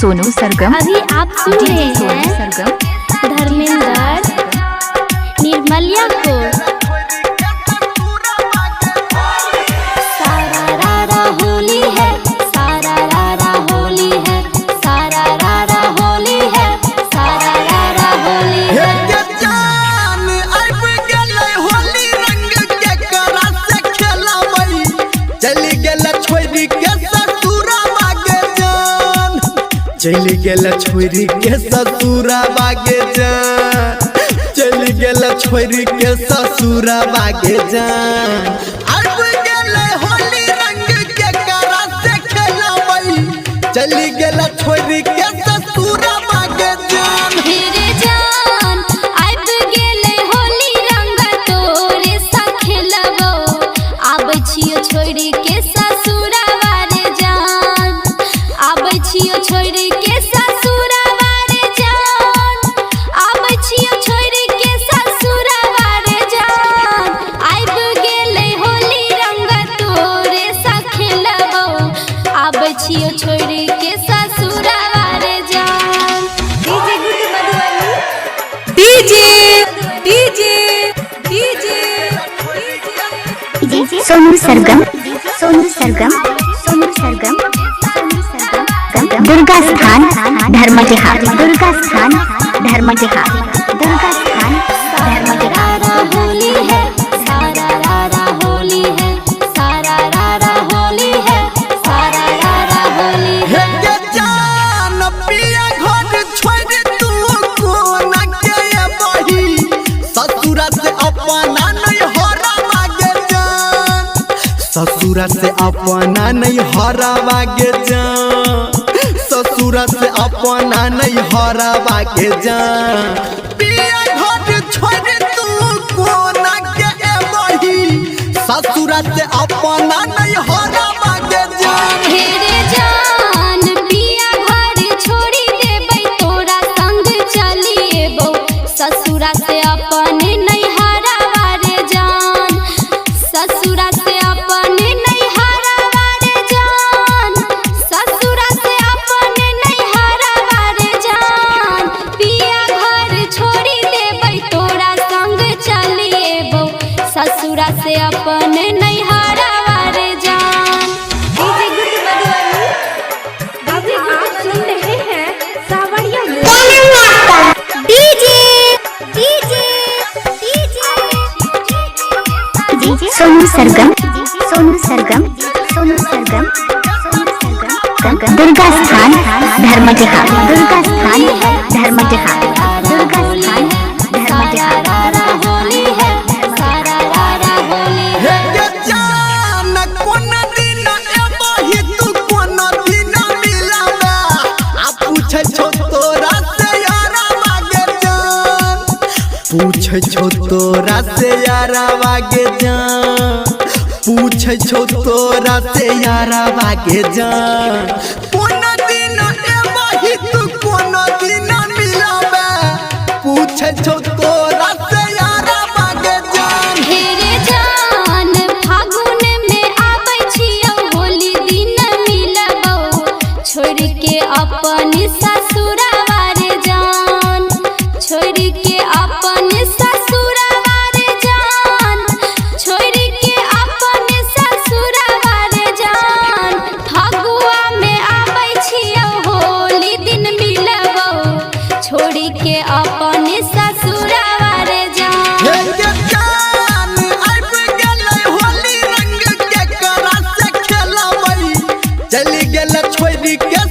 सोनू सरगम। अभी आप सुन रहे हैं सरगम धर्मेंद्र निर्मलिया को। सारा रारा होली है, सारा रारा होली है, सारा रारा होली है, सारा रारा होली है। चली गेल छोरी के ससुरा बागे जान, चली गेल छोरी के ससुरा बागे जान। अब गेल होली रंग के करा से खेलबई, चली गेल छोरी के ससुरा बागे जान। मेरे जान अब गेले होली रंग तोरे सा खेलबो, आबै छियो छोरी के ससुरा बारे जान, आबै छियो छोरी के ससुरा बारे जान, आबै छियो छोरी के ससुरा बारे जान। आब गेले होली रंग तोरे सा खेलबो, आबै छियो छोरी के ससुरा बारे जान। डीजे सोनू सरगम, सोनू सरगम, सोनू सरगम, दुर्गा स्थान धर्मजहा, दुर्गा स्थान धर्मजहा, दुर्गा स्थान धर्मजहा। सारा होली है, सारा रारा होली है, सारा रारा होली है, सारा रारा होली है। हे जान पिया घर छोड़ तू कोना के बही, ससुरा से अपना नहीं हरा मागे जान, ससुरा से अपना नहीं हरा मागे जान, ससुरा से अपना नहीं हरा मागे जान। पिया घर छोड़ तू कोना के बही, ससुरा से अपना नहीं हरा मागे जान। मेरे जान पिया घर छोड़ी देबै, तोरा संग चलिएबो, ससुरा से अपने नहीं हरा बारे जान, ससुरा से अपने नहीं हरा बारे जान, ससुरा से अपने नहीं हरा बारे जान। पिया घर छोड़ी देबै, तोरा संग चलिएबो, ससुरा से अपने नहीं हरा बारे जान। सोनू सरगम, सोनू सरगम, सोनू सरगम, सोनू सरगम, दुर्गा स्थान धर्मजहा, दुर्गा स्थान धर्मजहा, दुर्गा स्थान धर्मजहा। सारा होली है, सारा रारा होली है। हे जान कोन दिन एबही तू कोन दिन मिलावा, आ पूछै छौ तोरा से यारा मागे जान, पूछै छौ तोरा से यारा मागे जान, पूछै छौ तोरा से यारा मागे जान। कोन दिन एबही तू कोन दिन मिलावा, पूछै छौ तोरा से यारा मागे जान। मेरे जान फागुन में आबै छियौ, होली दिन मिलबौ, छोड़ के अपन ससुरा बारे जान, छोड़ के अपन ससुरा बारे जान, छोड़ के अपन ससुरा बारे जान। फगुआ में आबै छियौ, होली दिन मिलबौ, छोड़ के अपन ससुरा बारे जान। हे जान अब गेलै होली रंग के करा से खेलबई, चली गेल छोरी के